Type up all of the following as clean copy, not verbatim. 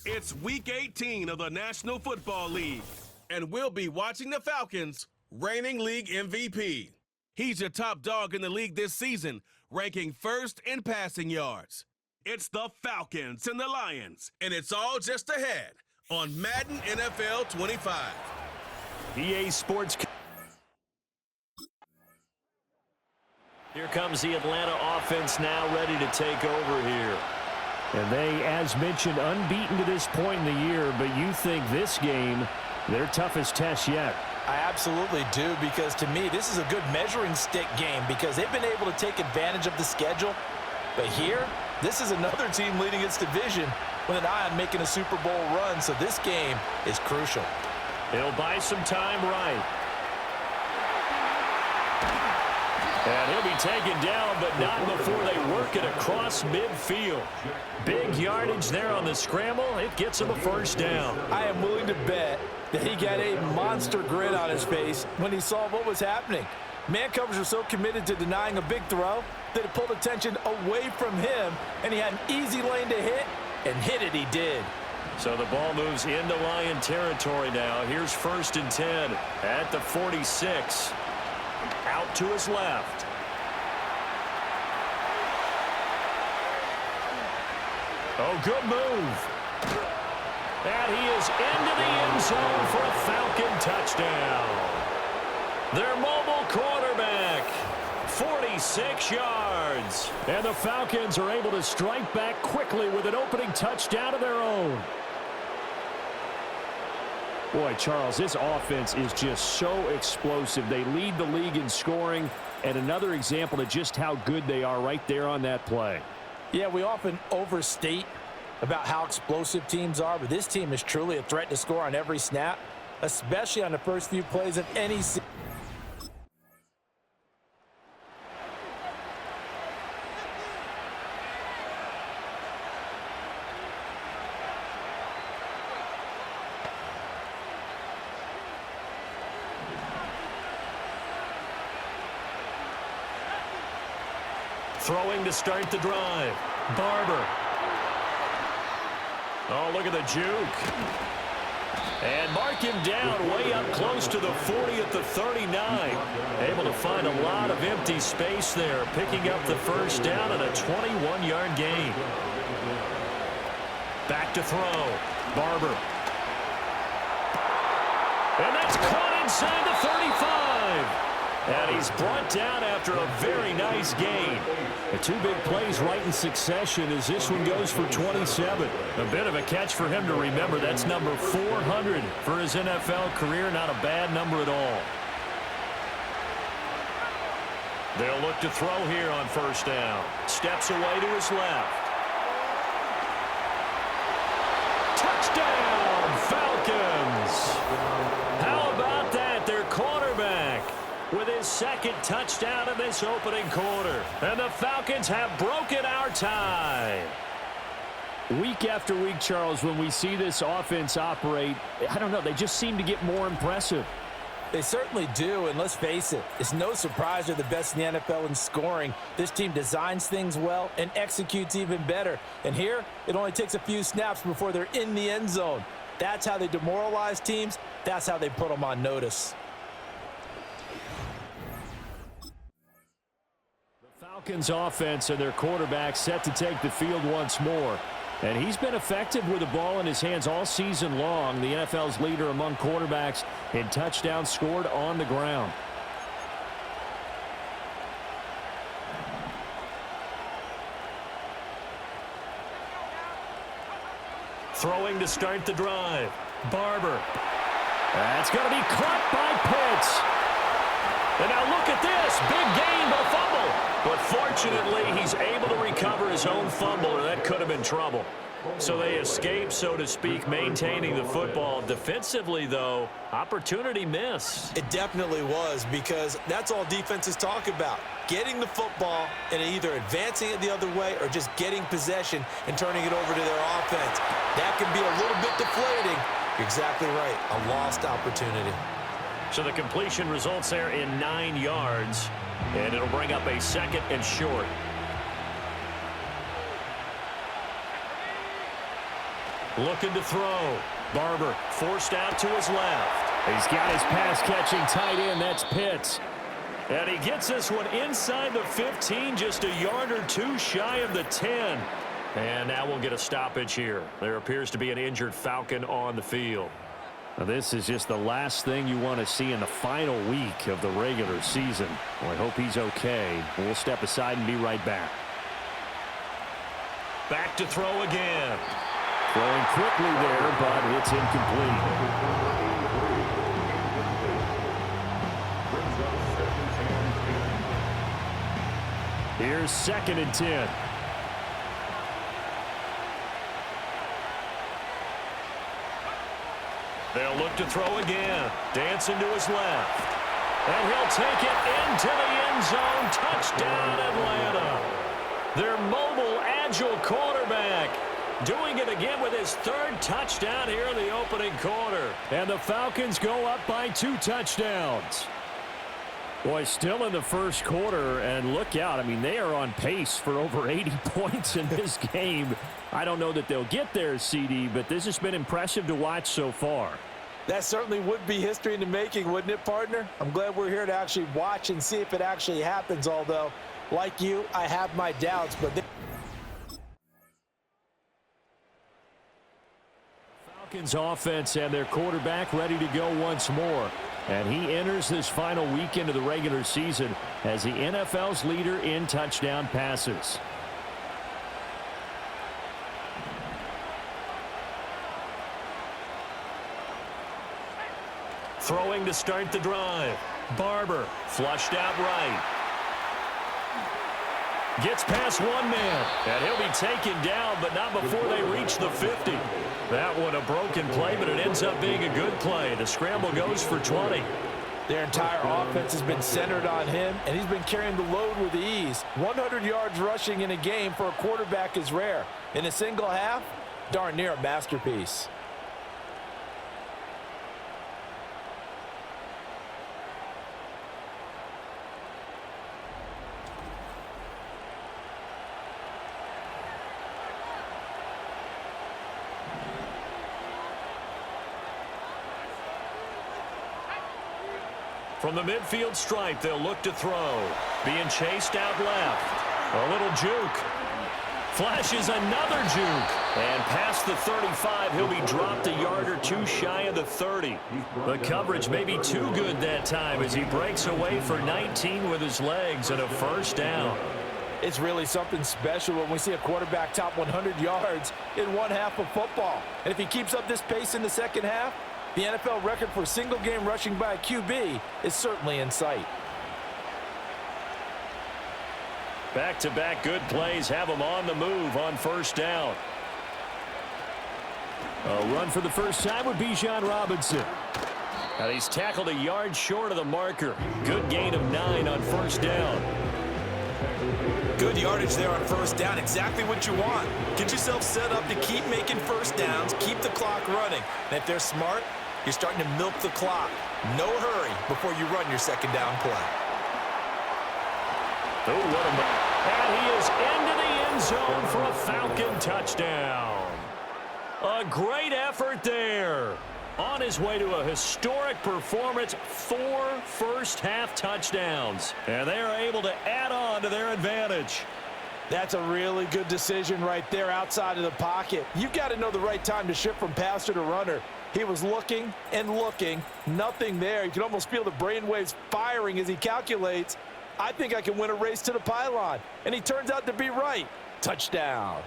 It's Week 18 of the National Football League, and we'll be watching the Falcons, reigning league MVP. He's your top dog in the league this season, ranking first in passing yards. It's the Falcons and the Lions, and it's all just ahead on Madden NFL 25. EA Sports. Here comes the Atlanta offense now ready to take over here. And they, as mentioned, unbeaten to this point in the year, but you think this game, their toughest test yet. I absolutely do, because to me, this is a good measuring stick game because they've been able to take advantage of the schedule. But here, this is another team leading its division with an eye on making a Super Bowl run, so this game is crucial. He'll buy some time right. And he'll be taken down, but not before they work it across midfield. Big yardage there on the scramble. It gets him a first down. I am willing to bet that he got a monster grin on his face when he saw what was happening. Man covers are so committed to denying a big throw that it pulled attention away from him, and he had an easy lane to hit, and hit it he did. So the ball moves into Lion territory now. Here's 1st and 10 at the 46. Out to his left. Oh, good move. And he is into the end zone for a Falcon touchdown. Their mobile quarterback, 46 yards. And the Falcons are able to strike back quickly with an opening touchdown of their own. Boy, Charles, this offense is just so explosive. They lead the league in scoring, and another example of just how good they are right there on that play. Yeah, we often overstate about how explosive teams are, but this team is truly a threat to score on every snap, especially on the first few plays of any season. Throwing to start the drive. Barber. Oh, look at the juke. And mark him down way up close to the 40 at the 39. Able to find a lot of empty space there, picking up the first down and a 21-yard gain. Back to throw. Barber. And that's caught inside the 35. And he's brought down after a very nice gain. The two big plays right in succession as this one goes for 27. A bit of a catch for him to remember. That's number 400 for his NFL career. Not a bad number at all. They'll look to throw here on first down. Steps away to his left. Touchdown, Falcons! How about that? Their quarterback with his second touchdown in this opening quarter. And the Falcons have broken our tie. Week after week, Charles, when we see this offense operate, I don't know, they just seem to get more impressive. They certainly do, and let's face it, it's no surprise they're the best in the NFL in scoring. This team designs things well and executes even better. And here, it only takes a few snaps before they're in the end zone. That's how they demoralize teams. That's how they put them on notice. Falcons offense and their quarterback set to take the field once more. And he's been effective with the ball in his hands all season long. The NFL's leader among quarterbacks in touchdowns scored on the ground. Throwing to start the drive. Barber. That's going to be caught by Pitts. And now look at this. Big gain, but a fumble. But fortunately, he's able to recover his own fumble, or that could have been trouble. So they escape, so to speak, maintaining the football. Defensively, though, opportunity missed. It definitely was, because that's all defenses talk about. Getting the football and either advancing it the other way or just getting possession and turning it over to their offense. That can be a little bit deflating. You're exactly right. A lost opportunity. So the completion results there in 9 yards, and it'll bring up a 2nd and short. Looking to throw. Barber forced out to his left. He's got his pass-catching tight end. That's Pitts. And he gets this one inside the 15, just a yard or two shy of the 10. And now we'll get a stoppage here. There appears to be an injured Falcon on the field. Now, this is just the last thing you want to see in the final week of the regular season. Well, I hope he's okay. We'll step aside and be right back. Back to throw again. Throwing quickly there, but it's incomplete. Here's 2nd and 10. They'll look to throw again. Dancing to his left. And he'll take it into the end zone. Touchdown, Atlanta. Their mobile, agile quarterback doing it again with his 3rd touchdown here in the opening quarter. And the Falcons go up by 2 touchdowns. Boy, still in the first quarter, and look out. I mean, they are on pace for over 80 points in this game. I don't know that they'll get there, CD, but this has been impressive to watch so far. That certainly would be history in the making, wouldn't it, partner? I'm glad we're here to actually watch and see if it actually happens, although, like you, I have my doubts. But Falcons offense and their quarterback ready to go once more. And he enters this final weekend of the regular season as the NFL's leader in touchdown passes. Throwing to start the drive. Barber flushed out right. Gets past one man. And he'll be taken down, but not before they reach the 50. That one a broken play, but it ends up being a good play. The scramble goes for 20. their entire offense has been centered on him, and he's been carrying the load with ease. 100 yards rushing in a game for a quarterback is rare. In a single half, darn near a masterpiece. From the midfield stripe, they'll look to throw. Being chased out left. A little juke. Flashes another juke. And past the 35, he'll be dropped a yard or two shy of the 30. The coverage may be too good that time as he breaks away for 19 with his legs and a first down. It's really something special when we see a quarterback top 100 yards in one half of football. And if he keeps up this pace in the second half, the NFL record for single-game rushing by a QB is certainly in sight. Back-to-back good plays have him on the move on first down. A run for the first time would be John Robinson. And he's tackled a yard short of the marker. Good gain of 9 on first down. Good yardage there on first down. Exactly what you want. Get yourself set up to keep making first downs, keep the clock running. And if they're smart, you're starting to milk the clock. No hurry before you run your second down play. Oh, what a... And he is into the end zone for a Falcon touchdown. A great effort there. On his way to a historic performance, 4 first-half touchdowns. And they are able to add on to their advantage. That's a really good decision right there outside of the pocket. You've got to know the right time to shift from passer to runner. He was looking and looking, nothing there. You can almost feel the brainwaves firing as he calculates, I think I can win a race to the pylon. And he turns out to be right. Touchdown.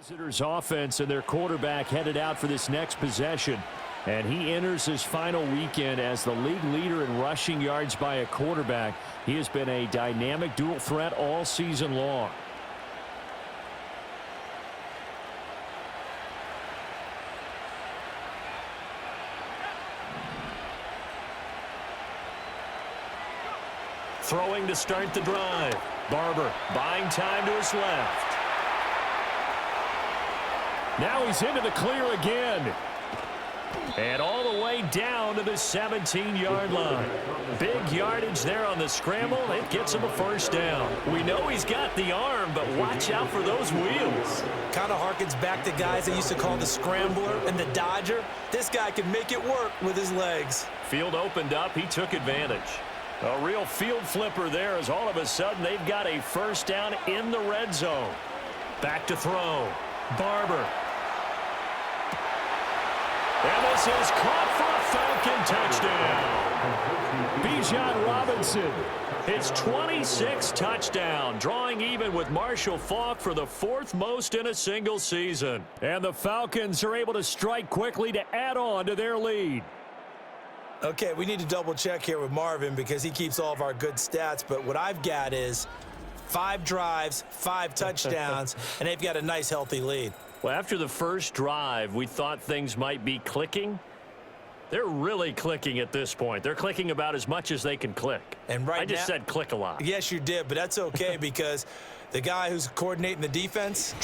Visitors offense and their quarterback headed out for this next possession. And he enters his final weekend as the league leader in rushing yards by a quarterback. He has been a dynamic dual threat all season long. Throwing to start the drive. Barber buying time to his left. Now he's into the clear again. And all the way down to the 17-yard line. Big yardage there on the scramble. It gets him a first down. We know he's got the arm, but watch out for those wheels. Kind of harkens back to guys they used to call the scrambler and the dodger. This guy can make it work with his legs. Field opened up. He took advantage. A real field flipper there as all of a sudden they've got a first down in the red zone. Back to throw. Barber. And this is caught for a Falcon touchdown. Bijan Robinson. It's 26 touchdown, drawing even with Marshall Faulk for the 4th most in a single season. And the Falcons are able to strike quickly to add on to their lead. Okay, we need to double check here with Marvin because he keeps all of our good stats. But what I've got is 5 drives, 5 touchdowns, and they've got a nice, healthy lead. Well, after the first drive, we thought things might be clicking. They're really clicking at this point. They're clicking about as much as they can click. And right I just said click a lot. Yes, you did, but that's okay because the guy who's coordinating the defense,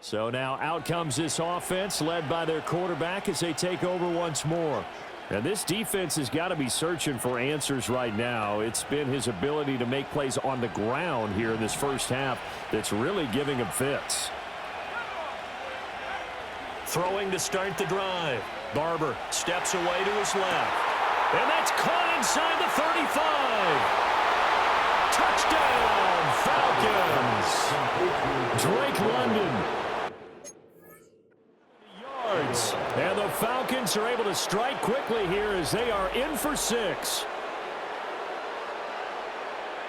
So now out comes this offense led by their quarterback as they take over once more. And this defense has got to be searching for answers right now. It's been his ability to make plays on the ground here in this first half that's really giving him fits. Throwing to start the drive. Barber steps away to his left. And that's caught inside the 35. Touchdown, Falcons. Drake London. And the Falcons are able to strike quickly here as they are in for 6.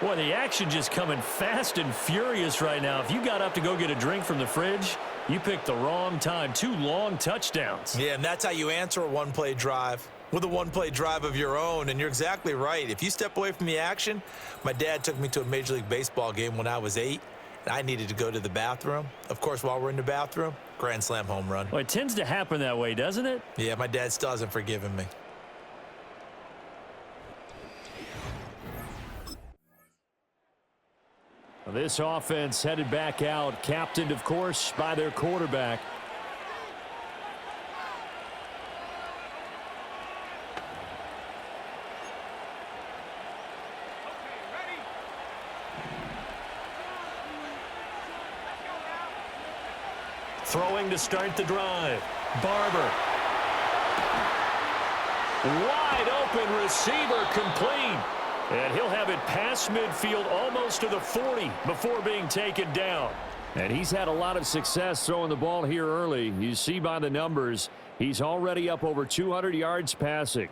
Boy, the action just coming fast and furious right now. If you got up to go get a drink from the fridge, you picked the wrong time. 2 long touchdowns. Yeah, and that's how you answer a one-play drive with a one-play drive of your own. And you're exactly right. If you step away from the action, my dad took me to a Major League Baseball game when I was 8. And I needed to go to the bathroom. Of course, while we're in the bathroom, grand slam home run. Well, it tends to happen that way, doesn't it? Yeah, my dad still hasn't forgiven me. This offense headed back out, captained, of course, by their quarterback. Throwing to start the drive. Barber. Wide open receiver complete. And he'll have it past midfield almost to the 40 before being taken down. And he's had a lot of success throwing the ball here early. You see by the numbers, he's already up over 200 yards passing.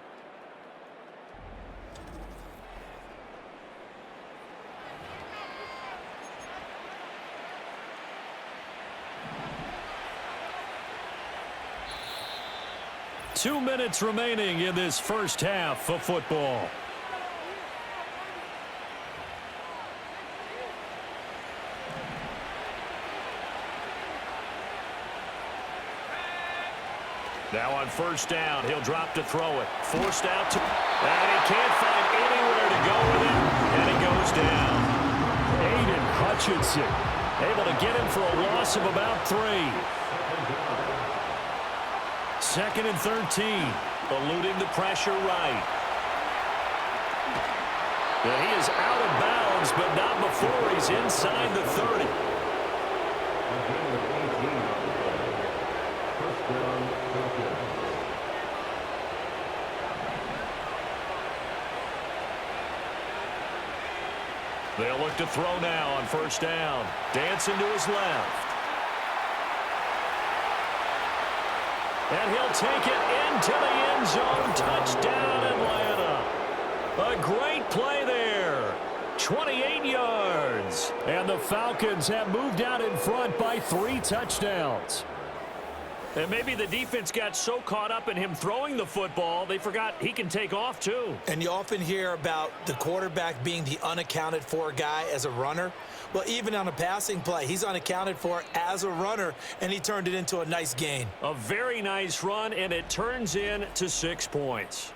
Two minutes remaining in this first half of football. Now on first down, he'll drop to throw it. Forced out to... And he can't find anywhere to go with it. And he goes down. Aiden Hutchinson able to get him for a loss of about 3. 2nd and 13. Eluding the pressure right. And he is out of bounds, but not before he's inside the 30. They'll look to throw now on first down. Dancing to his left. And he'll take it into the end zone. Touchdown, Atlanta. A great play there. 28 yards. And the Falcons have moved out in front by 3 touchdowns. And maybe the defense got so caught up in him throwing the football, they forgot he can take off too. And you often hear about the quarterback being the unaccounted for guy as a runner. Well, even on a passing play, he's unaccounted for as a runner, and he turned it into a nice gain. A very nice run, and it turns into 6 points.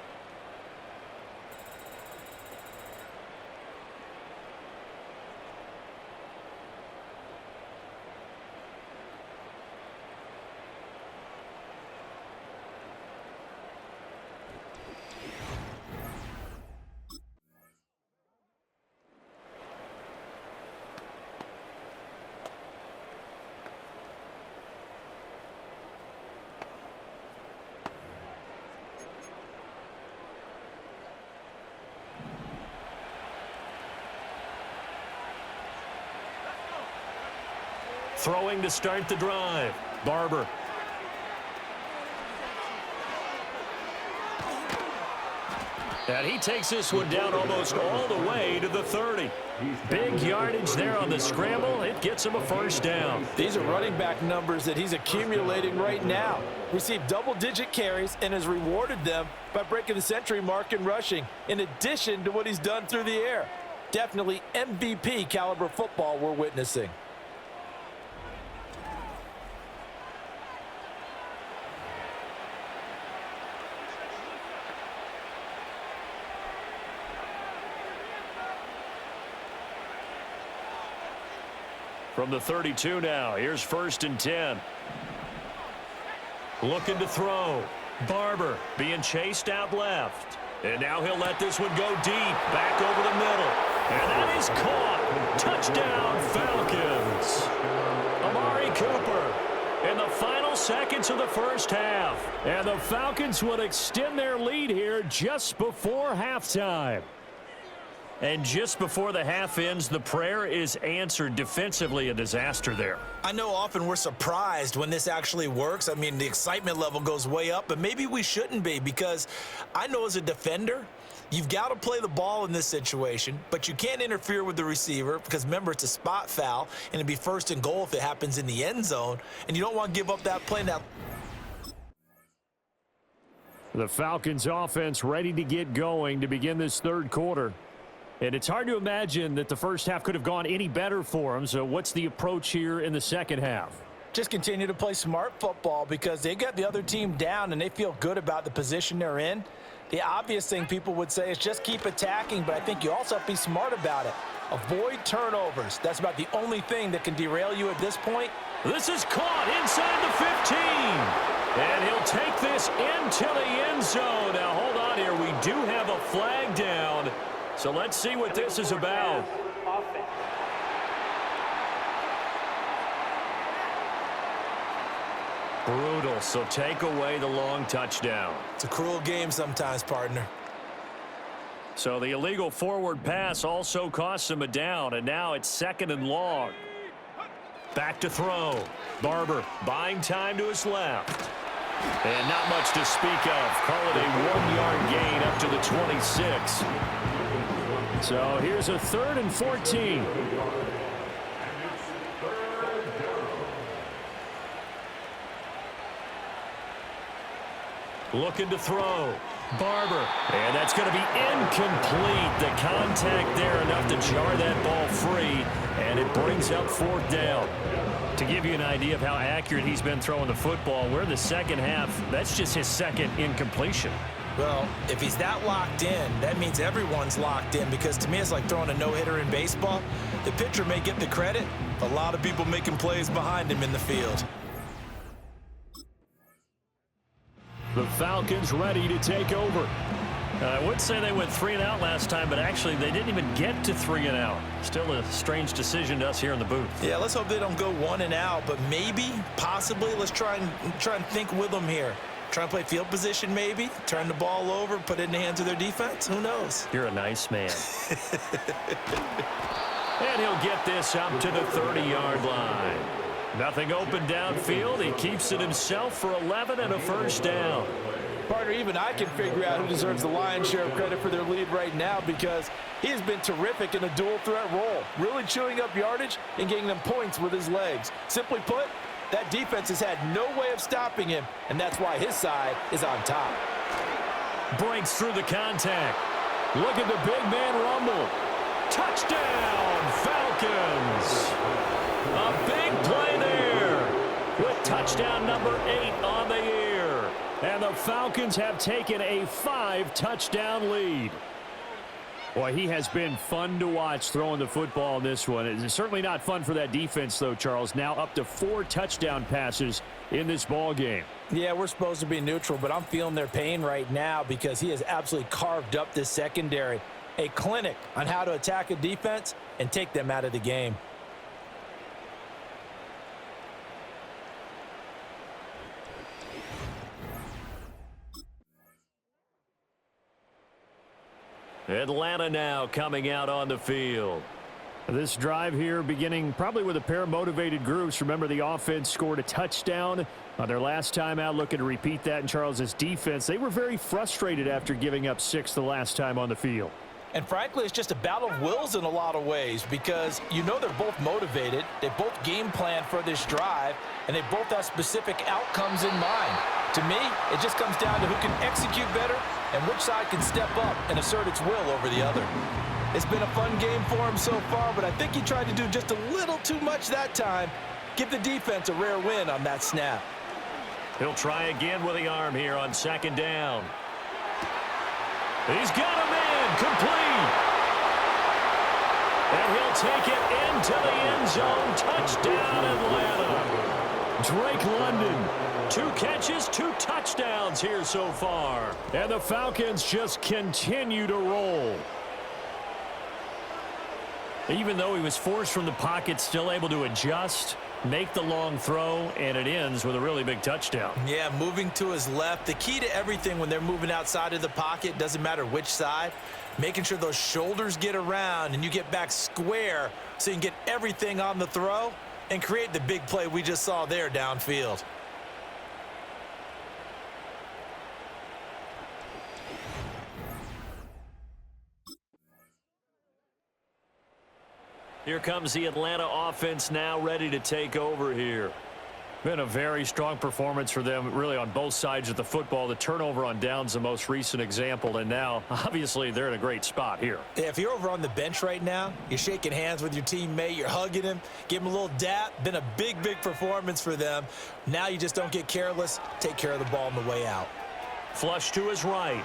Throwing to start the drive. Barber. And he takes this one down almost all the way to the 30. Big yardage there on the scramble. It gets him a first down. These are running back numbers that he's accumulating right now. Received double-digit carries and has rewarded them by breaking the century mark in rushing, in addition to what he's done through the air. Definitely MVP caliber football we're witnessing. From the 32 now, here's 1st and 10. Looking to throw. Barber being chased out left. And now he'll let this one go deep, back over the middle. And that is caught. Touchdown, Falcons. Amari Cooper in the final seconds of the first half. And the Falcons will extend their lead here just before halftime. And just before the half ends, the prayer is answered. Defensively, a disaster there. I know often we're surprised when this actually works. I mean, the excitement level goes way up, but maybe we shouldn't be, because I know as a defender, you've got to play the ball in this situation, but you can't interfere with the receiver because, remember, it's a spot foul, and it'd be 1st and goal if it happens in the end zone, and you don't want to give up that play now. The Falcons offense ready to get going to begin this 3rd quarter. And it's hard to imagine that the first half could have gone any better for them. So what's the approach here in the 2nd half? Just continue to play smart football because they got the other team down and they feel good about the position they're in. The obvious thing people would say is just keep attacking, but I think you also have to be smart about it. Avoid turnovers. That's about the only thing that can derail you at this point. This is caught inside the 15. And he'll take this into the end zone. Now, hold on here. We do have a flag down. So let's see what this is about. Brutal, so take away the long touchdown. It's a cruel game sometimes, partner. So the illegal forward pass also costs him a down, and now it's 2nd and long. Back to throw. Barber buying time to his left. And not much to speak of. Call it a 1-yard gain up to the 26. So here's a 3rd and 14. Looking to throw. Barber. And that's going to be incomplete. The contact there enough to jar that ball free. And it brings up 4th down. To give you an idea of how accurate he's been throwing the football, we're in the 2nd half. That's just his 2nd incompletion. Well, if he's that locked in, that means everyone's locked in, because to me it's like throwing a no-hitter in baseball. The pitcher may get the credit, a lot of people making plays behind him in the field. The Falcons ready to take over. I would say they went 3 and out last time, but actually they didn't even get to 3 and out. Still a strange decision to us here in the booth. Yeah, let's hope they don't go 1 and out, but maybe, possibly, let's try and think with them here. Try and play field position maybe, turn the ball over, put it in the hands of their defense. Who knows? You're a nice man. And he'll get this up to the 30-yard line. Nothing open downfield. He keeps it himself for 11 and a first down. Partner, even I can figure out who deserves the lion's share of credit for their lead right now because he has been terrific in a dual threat role, really chewing up yardage and getting them points with his legs. Simply put, that defense has had no way of stopping him, and that's why his side is on top. Breaks through the contact. Look at the big man rumble. Touchdown, Falcons. A big play there with touchdown number 8 on the year. And the Falcons have taken a 5-touchdown lead. Boy, he has been fun to watch throwing the football in this one. It's certainly not fun for that defense, though, Charles. Now up to 4 touchdown passes in this ball game. Yeah, we're supposed to be neutral, but I'm feeling their pain right now because he has absolutely carved up this secondary. A clinic on how to attack a defense and take them out of the game. Atlanta now coming out on the field. This drive here beginning probably with a pair of motivated groups. Remember, the offense scored a touchdown on their last time out. Looking to repeat that in Charles's defense. They were very frustrated after giving up 6 the last time on the field. And frankly, it's just a battle of wills in a lot of ways because you know they're both motivated. They both game plan for this drive, and they both have specific outcomes in mind. To me, it just comes down to who can execute better and which side can step up and assert its will over the other. It's been a fun game for him so far, but I think he tried to do just a little too much that time. Give the defense a rare win on that snap. He'll try again with the arm here on 2nd down. He's got him in, complete. And he'll take it into the end zone. Touchdown, Atlanta. Drake London, 2 catches, 2 touchdowns here so far. And the Falcons just continue to roll. Even though he was forced from the pocket, still able to adjust, make the long throw, and it ends with a really big touchdown. Yeah, moving to his left. The key to everything when they're moving outside of the pocket, doesn't matter which side, making sure those shoulders get around and you get back square so you can get everything on the throw and create the big play we just saw there downfield. Here comes the Atlanta offense now ready to take over here. Been a very strong performance for them really on both sides of the football. The turnover on downs the most recent example, and now obviously they're in a great spot here. Yeah, if you're over on the bench right now, you're shaking hands with your teammate, you're hugging him, give him a little dap. Been a big performance for them. Now you just don't get careless. Take care of the ball on the way out. Flush to his right.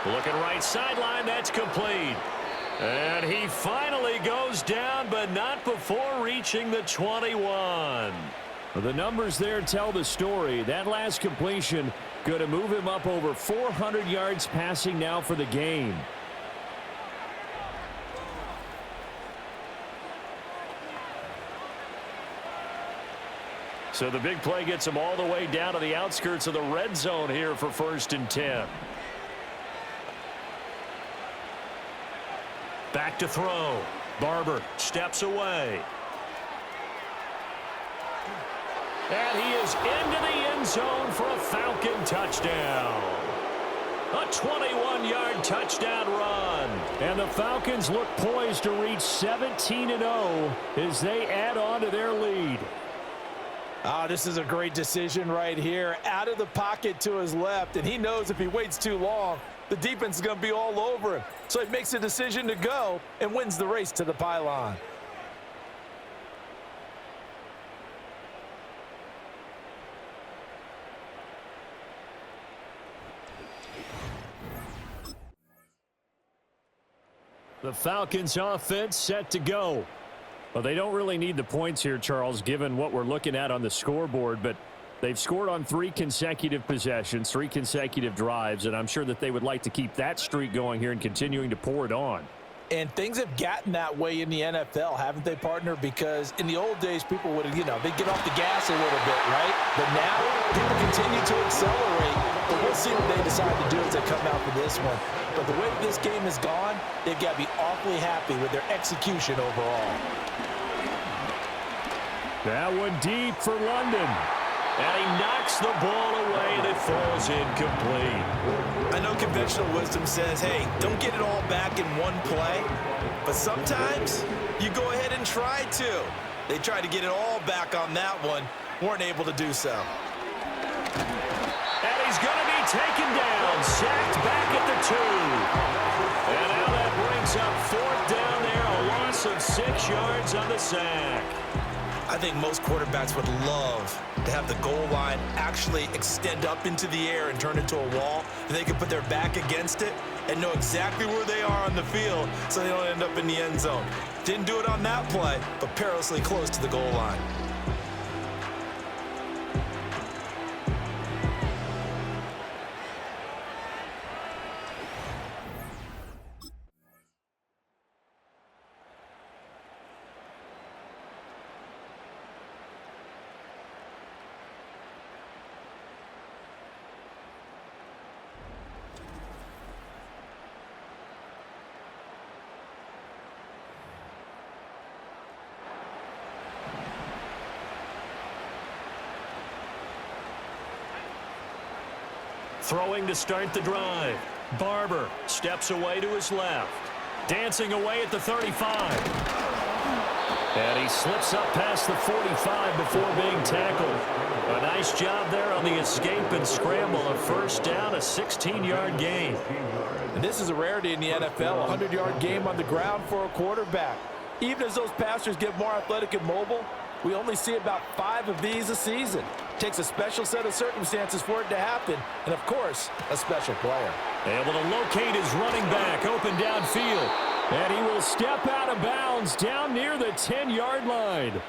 Looking right sideline, that's complete. And he finally goes down, but not before reaching the 21. The numbers there tell the story. That last completion going to move him up over 400 yards passing now for the game. So the big play gets him all the way down to the outskirts of the red zone here for 1st and 10. Back to throw. Barber steps away. And he is into the end zone for a Falcon touchdown. A 21-yard touchdown run. And the Falcons look poised to reach 17-0 as they add on to their lead. This is a great decision right here. Out of the pocket to his left, and he knows if he waits too long, the defense is going to be all over him. So he makes a decision to go and wins the race to the pylon. The Falcons offense set to go. Well, they don't really need the points here, Charles, given what we're looking at on the scoreboard, but they've scored on 3 consecutive possessions, 3 consecutive drives, and I'm sure that they would like to keep that streak going here and continuing to pour it on. And things have gotten that way in the NFL, haven't they, partner? Because in the old days, people would, they'd get off the gas a little bit, right? But now, people continue to accelerate. But we'll see what they decide to do as they come out for this one. But the way this game has gone, they've got to be awfully happy with their execution overall. That one deep for London. And he knocks the ball away, and it falls incomplete. I know conventional wisdom says, hey, don't get it all back in one play. But sometimes you go ahead and try to. They tried to get it all back on that one. Weren't able to do so. And he's going to be taken down, sacked back at the 2. And now that brings up 4th down there, a loss of 6 yards on the sack. I think most quarterbacks would love to have the goal line actually extend up into the air and turn into a wall, and they can put their back against it and know exactly where they are on the field so they don't end up in the end zone. Didn't do it on that play, but perilously close to the goal line. Throwing to start the drive. Barber steps away to his left. Dancing away at the 35. And he slips up past the 45 before being tackled. A nice job there on the escape and scramble. A first down, a 16-yard gain. And this is a rarity in the NFL, a 100-yard game on the ground for a quarterback. Even as those passers get more athletic and mobile, we only see about 5 of these a season. Takes a special set of circumstances for it to happen, and of course, a special player. Able to locate his running back open downfield. And he will step out of bounds down near the 10-yard line.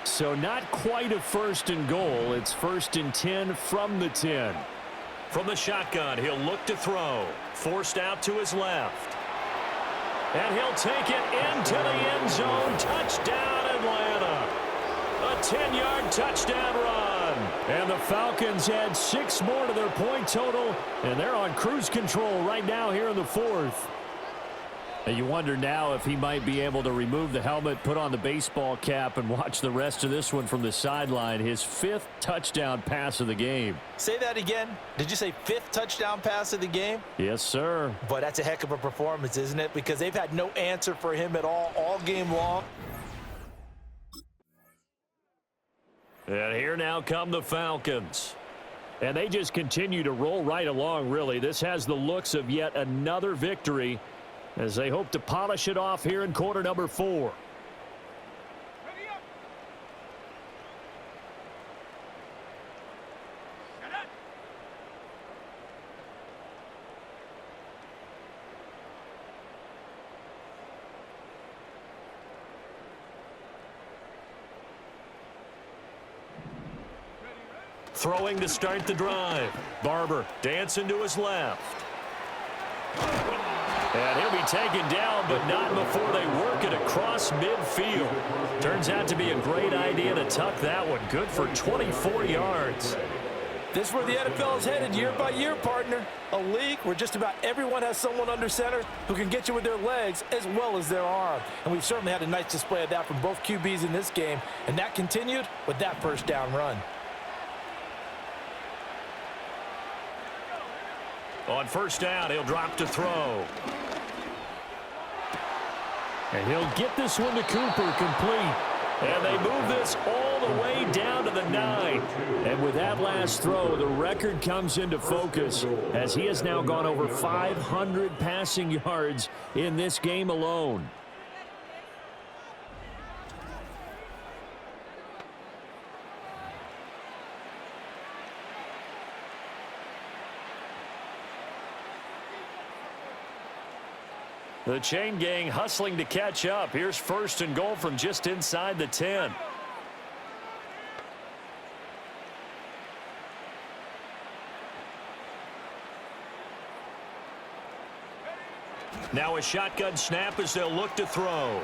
So not quite a 1st and goal. It's 1st and 10 from the 10. From the shotgun, he'll look to throw. Forced out to his left. And he'll take it into the end zone. Touchdown, Atlanta. A 10-yard touchdown run. And the Falcons add 6 more to their point total, and they're on cruise control right now here in the 4th. And you wonder now if he might be able to remove the helmet, put on the baseball cap, and watch the rest of this one from the sideline. His 5th touchdown pass of the game. Say that again. Did you say 5th touchdown pass of the game? Yes, sir. But that's a heck of a performance, isn't it? Because they've had no answer for him at all game long. And here now come the Falcons. And they just continue to roll right along, really. This has the looks of yet another victory as they hope to polish it off here in quarter number 4. Throwing to start the drive. Barber dancing to his left. And he'll be taken down, but not before they work it across midfield. Turns out to be a great idea to tuck that one. Good for 24 yards. This is where the NFL is headed year by year, partner. A league where just about everyone has someone under center who can get you with their legs as well as their arm. And we've certainly had a nice display of that from both QBs in this game. And that continued with that first down run. On first down, he'll drop to throw. And he'll get this one to Cooper complete. And they move this all the way down to the 9. And with that last throw, the record comes into focus as he has now gone over 500 passing yards in this game alone. The chain gang hustling to catch up. Here's first and goal from just inside the 10. Now a shotgun snap as they'll look to throw.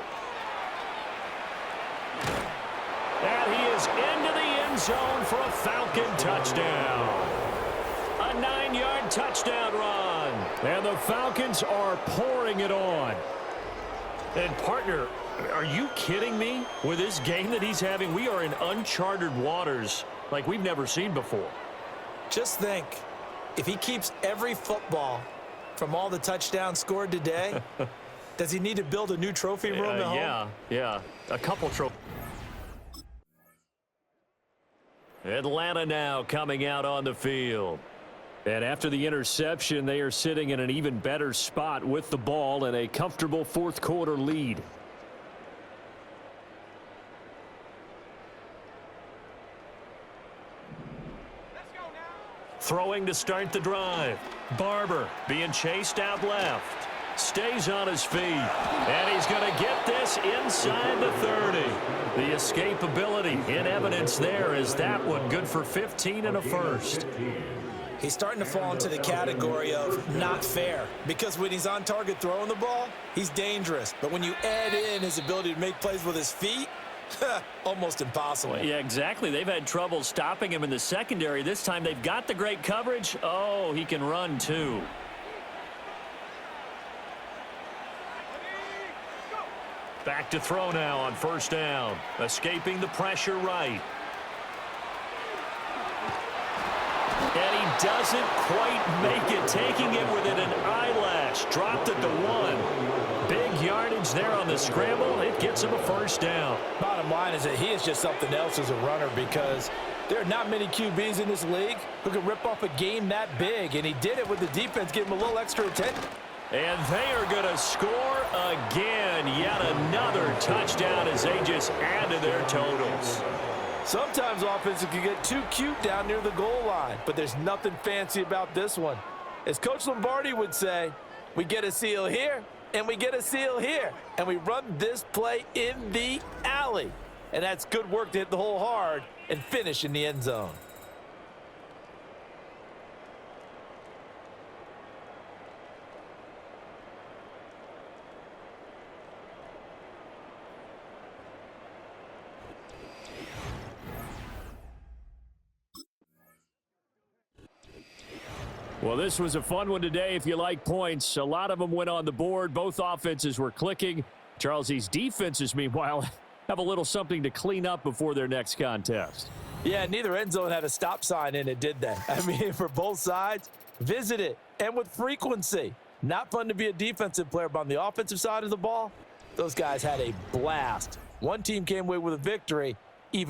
And he is into the end zone for a Falcon touchdown. A 9-yard touchdown run. And the Falcons are pouring it on. And partner, are you kidding me? With this game that he's having, we are in uncharted waters like we've never seen before. Just think, if he keeps every football from all the touchdowns scored today, does he need to build a new trophy room at home? Yeah. A couple trophies. Atlanta now coming out on the field. And after the interception, they are sitting in an even better spot with the ball and a comfortable fourth quarter lead. Throwing to start the drive. Barber being chased out left. Stays on his feet. And he's going to get this inside the 30. The escapability in evidence there is that one good for 15 and a first. He's starting to fall into the category of not fair, because when he's on target throwing the ball, he's dangerous. But when you add in his ability to make plays with his feet, almost impossible. Yeah, exactly. They've had trouble stopping him in the secondary. This time they've got the great coverage. Oh, he can run too. Back to throw now on first down. Escaping the pressure right. And he doesn't quite make it, taking it within an eyelash. Dropped at the 1. Big yardage there on the scramble. It gets him a first down. Bottom line is that he is just something else as a runner, because there are not many QBs in this league who can rip off a game that big, and he did it with the defense giving him a little extra attention. And they are going to score again. Yet another touchdown as they just add to their totals. Sometimes offenses can get too cute down near the goal line, but there's nothing fancy about this one. As Coach Lombardi would say, we get a seal here, and we get a seal here, and we run this play in the alley. And that's good work to hit the hole hard and finish in the end zone. Well, this was a fun one today if you like points. A lot of them went on the board. Both offenses were clicking. Charles, these defenses, meanwhile, have a little something to clean up before their next contest. Yeah, neither end zone had a stop sign in it, did they? I mean, for both sides, visit it, and with frequency. Not fun to be a defensive player, but on the offensive side of the ball, those guys had a blast. One team came away with a victory, even